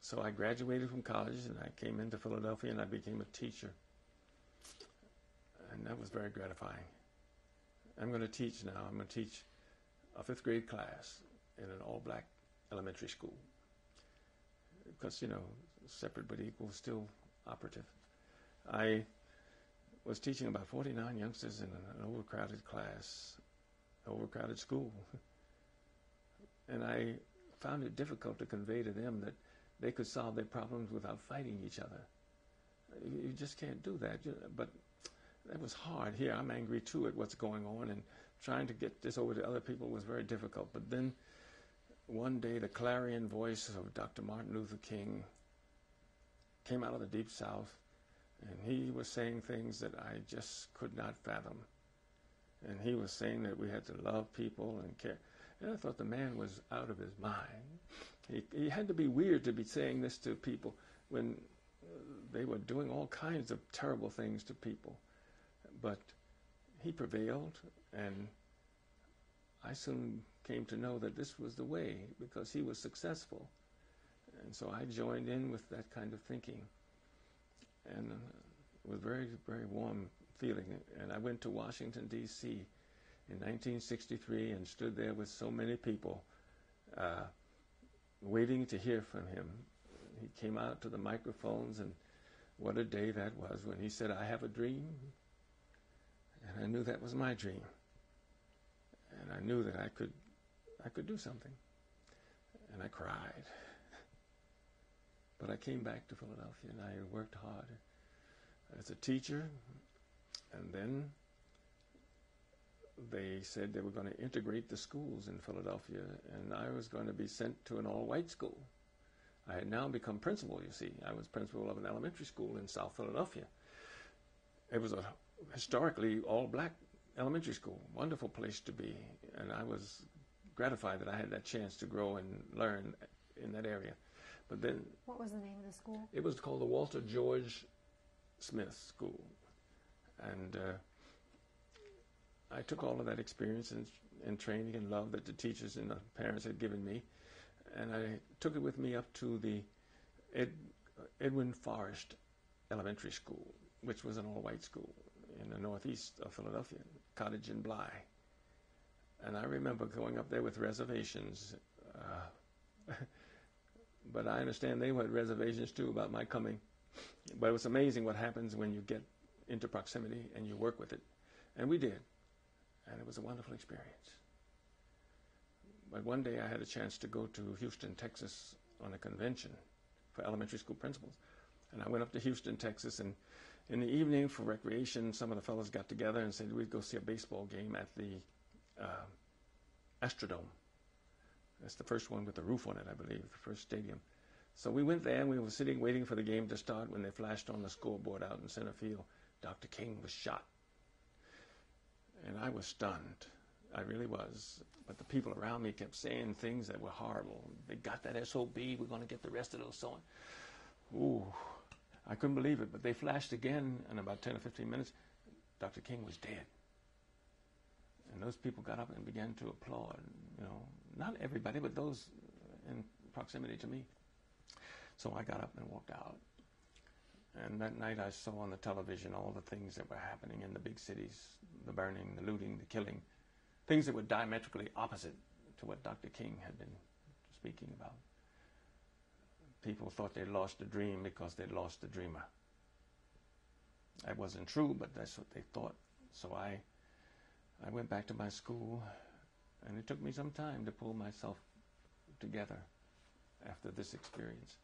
So I graduated from college and I came into Philadelphia and I became a teacher. And that was very gratifying. I'm going to teach now. I'm going to teach a 5th grade class in an all-black elementary school. Because, you know, separate but equal is still operative. I was teaching about 49 youngsters in an overcrowded class, overcrowded school. And I found it difficult to convey to them that they could solve their problems without fighting each other. You just can't do that. But that was hard. Here, I'm angry too at what's going on, and trying to get this over to other people was very difficult. But then one day, the clarion voice of Dr. Martin Luther King came out of the Deep South, and he was saying things that I just could not fathom. And he was saying that we had to love people and care. And I thought the man was out of his mind. He had to be weird to be saying this to people when they were doing all kinds of terrible things to people. But he prevailed, and I soon came to know that this was the way because he was successful. And so I joined in with that kind of thinking. And it was very, very warm feeling. And I went to Washington, D.C. in 1963 and stood there with so many people waiting to hear from him. He came out to the microphones, and what a day that was when he said, "I have a dream." And I knew that was my dream. And I knew that I could do something. And I cried. But I came back to Philadelphia and I worked hard as a teacher. And then they said they were going to integrate the schools in Philadelphia, and I was going to be sent to an all-white school. I had now become principal, you see. I was principal of an elementary school in South Philadelphia. It was a historically all-black elementary school, wonderful place to be, and I was gratified that I had that chance to grow and learn in that area. But then, what was the name of the school? It was called the Walter George Smith School, and I took all of that experience and training and love that the teachers and the parents had given me, and I took it with me up to the Edwin Forrest Elementary School, which was an all-white school in the northeast of Philadelphia, Cottage and Bly. And I remember going up there with reservations. But I understand they had reservations too about my coming. But it was amazing what happens when you get into proximity and you work with it. And we did. And it was a wonderful experience. But one day I had a chance to go to Houston, Texas on a convention for elementary school principals. And I went up to Houston, Texas, and in the evening for recreation, some of the fellows got together and said we'd go see a baseball game at the Astrodome. That's the first one with the roof on it, I believe, the first stadium. So we went there, and we were sitting waiting for the game to start when they flashed on the scoreboard out in center field. Dr. King was shot. And I was stunned. I really was. But the people around me kept saying things that were horrible. They got that SOB, we're going to get the rest of those so on. Ooh. I couldn't believe it, but they flashed again, and about 10 or 15 minutes, Dr. King was dead. And those people got up and began to applaud, you know, not everybody, but those in proximity to me. So I got up and walked out. And that night I saw on the television all the things that were happening in the big cities, the burning, the looting, the killing, things that were diametrically opposite to what Dr. King had been speaking about. People thought they'd lost a dream because they'd lost the dreamer. That wasn't true, but that's what they thought. So I went back to my school, and it took me some time to pull myself together after this experience.